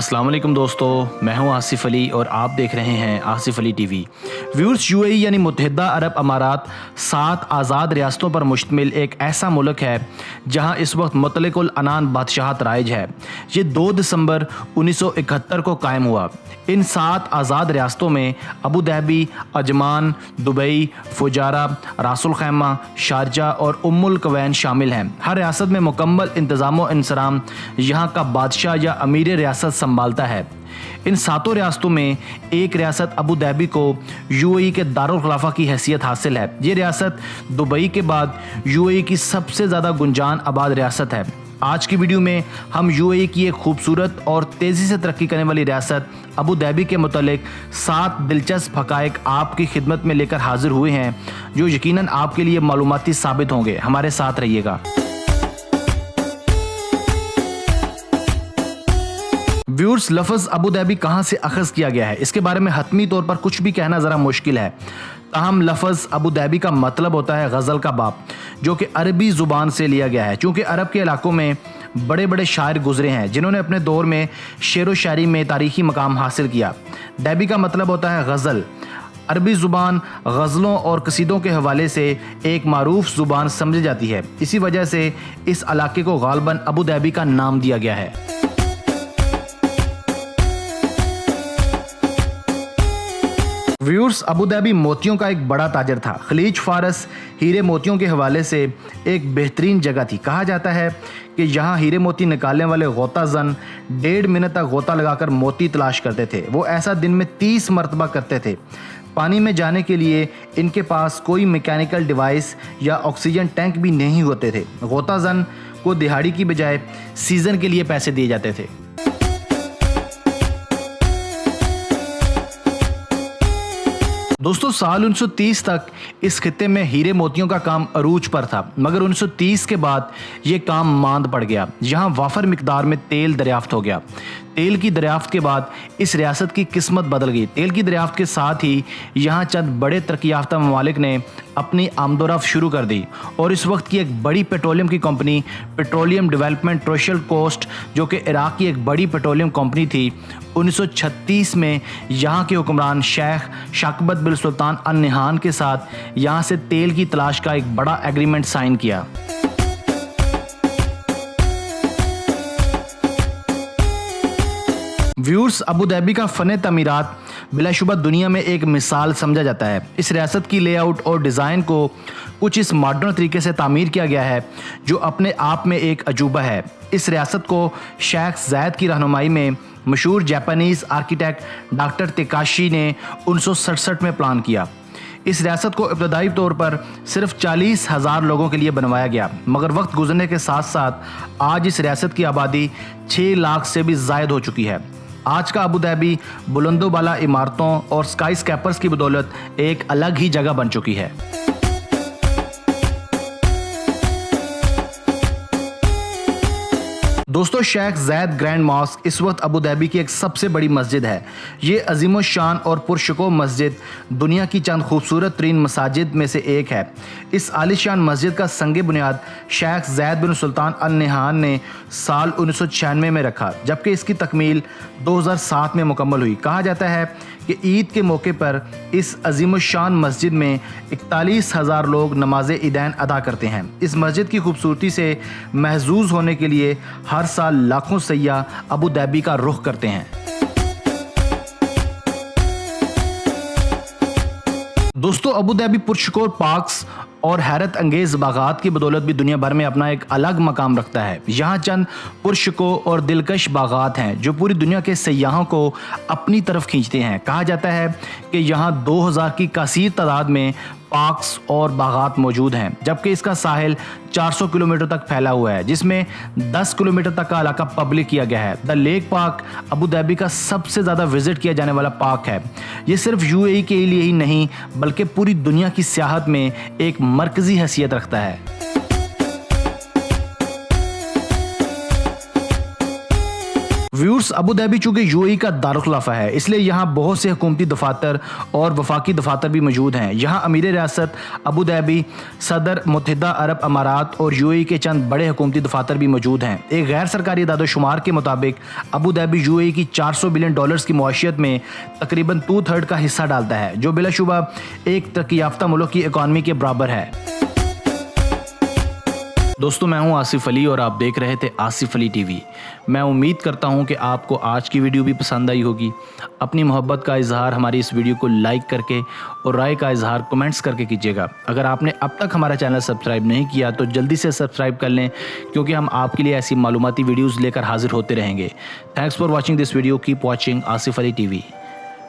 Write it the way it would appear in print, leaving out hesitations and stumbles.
अस्सलाम वालेकुम दोस्तों, मैं हूं आसिफ अली और आप देख रहे हैं Asif Ali TV. Viewers, UAE यानी मुत्तहिदा अरब अमारात 7 आज़ाद रियासतों पर मुश्तमिल एक ऐसा मुल्क है जहां इस वक्त मुतलकुल अनान बादशाहत राइज है। ये 2 दिसंबर 1971 को कायम हुआ। इन 7 आज़ाद रियासतों में अबू धाबी, अजमान, दुबई, फुजारा, रासुल खैमा, शारजा और उम्मुल कवैन शामिल हैं। हर रियासत में मुकम्मल इंतज़ाम व इंसराम यहाँ का बादशाह या अमीर रियासत संभालता है। इन 7 रियासतों में एक रियासत अबू धाबी को यूएई के दारुल खिलाफा की हैसियत हासिल है। ये रियासत दुबई के बाद यूएई की सबसे ज़्यादा गुंजान आबाद रियासत है। आज की वीडियो में हम यूएई की एक खूबसूरत और तेज़ी से तरक्की करने वाली रियासत अबू धाबी के मुतालिक 7 दिलचस्प हक़ाइक़ आपकी खिदमत में लेकर हाजिर हुए हैं, जो यकीनन आपके लिए मालूमाती साबित होंगे। हमारे साथ रहिएगा। व्यूअर्स, लफ्ज़ अबू धाबी कहाँ से अखज़ किया गया है, इसके बारे में हतमी तौर पर कुछ भी कहना ज़रा मुश्किल है। ताहम लफ्ज़ अबू धाबी का मतलब होता है गज़ल का बाप, जो कि अरबी ज़ुबान से लिया गया है। चूँकि अरब के इलाकों में बड़े बड़े शायर गुजरे हैं जिन्होंने अपने दौर में शेर व शायरी में तारीख़ी मकाम हासिल किया। धाबी का मतलब होता है गज़ल। अरबी ज़ुबान गज़लों और कसीदों के हवाले से एक मारूफ ज़ुबान समझी जाती है। इसी वजह से इस इलाके को गालबन अबू धाबी का नाम दिया गया है। व्यूअर्स, अबू धाबी मोतियों का एक बड़ा ताजर था। खलीज फारस हीरे मोतियों के हवाले से एक बेहतरीन जगह थी। कहा जाता है कि यहाँ हीरे मोती निकालने वाले गोता जन 1.5 मिनट तक गोता लगाकर मोती तलाश करते थे। वो ऐसा दिन में 30 मरतबा करते थे। पानी में जाने के लिए इनके पास कोई मैकेनिकल डिवाइस या ऑक्सीजन टैंक भी नहीं होते थे। गोता जन को दिहाड़ी की बजाय सीज़न के लिए पैसे दिए जाते थे। दोस्तों, साल 1930 तक इस खित्ते में हीरे मोतियों का काम अरूज पर था, मगर 1930 के बाद ये काम मांद पड़ गया। यहाँ वाफर मिकदार में तेल दरियाफ्त हो गया। तेल की दरियाफ्त के बाद इस रियासत की किस्मत बदल गई। तेल की दरियाफ्त के साथ ही यहाँ चंद बड़े तरक्की याफ्ता ममालिक ने अपनी आमदोरफ्त शुरू कर दी और इस वक्त की एक बड़ी पेट्रोलियम की कंपनी पेट्रोलियम डेवलपमेंट ट्रेशल कोस्ट, जो कि इराक की एक बड़ी पेट्रोलियम कंपनी थी, 1936 में यहाँ के हुक्मरान शेख शाकबत बिन सुल्तान अल नहान के साथ यहाँ से तेल की तलाश का एक बड़ा एग्रीमेंट साइन किया। व्यूअर्स, अबू धाबी का फ़न तमीरात बिलाशुबा दुनिया में एक मिसाल समझा जाता है। इस रियासत की लेआउट और डिज़ाइन को कुछ इस मॉडर्न तरीके से तामीर किया गया है जो अपने आप में एक अजूबा है। इस रियासत को शेख ज़ैद की रहनुमाई में मशहूर जापानीज़ आर्किटेक्ट डॉक्टर तेकाशी ने 1967 में प्लान किया। इस रियासत को इब्तदाई तौर पर सिर्फ 40,000 लोगों के लिए बनवाया गया, मगर वक्त गुजरने के साथ साथ आज इस रियासत की आबादी 6 लाख से भी ज़ायद हो चुकी है। आज का अबू धाबी बुलंदोबाला इमारतों और स्काई स्कैपर्स की बदौलत एक अलग ही जगह बन चुकी है। दोस्तों, शेख ज़ैद ग्रैंड मॉस्क इस वक्त अबू धाबी की एक सबसे बड़ी मस्जिद है। ये अजीम शान और पुरशको मस्जिद दुनिया की चंद खूबसूरत तरीन मसाजिद में से एक है। इस आलिशान मस्जिद का संग बुनियाद शेख ज़ैद बिन सुल्तान अल नहान ने साल 1996 में रखा, जबकि इसकी तकमील 2007 में मुकम्मल हुई। कहा जाता है कि ईद के मौके पर इस अजीम शान मस्जिद में 41,000 लोग नमाज ईदैन अदा करते हैं। इस मस्जिद की खूबसूरती से महजूज होने के लिए हर साल लाखों सैयाह अबू धाबी का रुख करते हैं। दोस्तों, अबू धाबी पुरशकोर पार्क्स और हैरत अंगेज़ बागात की बदौलत भी दुनिया भर में अपना एक अलग मकाम रखता है। यहाँ चंद पुरशको और दिलकश बागात हैं जो पूरी दुनिया के सयाहों को अपनी तरफ खींचते हैं। कहा जाता है कि यहाँ 2000 की कासीर तादाद में पार्क्स और बागात मौजूद हैं, जबकि इसका साहिल 400 किलोमीटर तक फैला हुआ है, जिसमें 10 किलोमीटर तक का इलाका पब्लिक किया गया है। The lake park Abu Dhabi का सबसे ज़्यादा विजिट किया जाने वाला पार्क है। ये सिर्फ यूएई के लिए ही नहीं बल्कि पूरी दुनिया की सियाहत में एक मरकज़ी हैसियत रखता है। व्यूअर्स, अबू धाबी चूँकि यूएई का दारुखिलाफा है, इसलिए यहाँ बहुत से हुकूमती दफातर और वफाकी दफातर भी मौजूद हैं। यहाँ अमीर रियासत अबू धाबी, सदर मुत्तहिदा अरब अमारात और यूएई के चंद बड़े हुकूमती दफातर भी मौजूद हैं। एक गैर सरकारी इदाद-ओ-शुमार के मुताबिक अबू धाबी यूएई की $400 बिलियन की मुआशियत में तकरीबन 2/3 का हिस्सा डालता है, जो बिलाशुबा एक तरक्की याफ्ता मुल्क की इकॉनमी के बराबर है। दोस्तों, मैं हूं आसिफ अली और आप देख रहे थे आसिफ अली टीवी। मैं उम्मीद करता हूं कि आपको आज की वीडियो भी पसंद आई होगी। अपनी मोहब्बत का इजहार हमारी इस वीडियो को लाइक करके और राय का इजहार कमेंट्स करके कीजिएगा। अगर आपने अब तक हमारा चैनल सब्सक्राइब नहीं किया तो जल्दी से सब्सक्राइब कर लें, क्योंकि हम आपके लिए ऐसी मालूमाती वीडियोज़ लेकर हाजिर होते रहेंगे। Thanks for watching this video. Keep watching Asif Ali TV.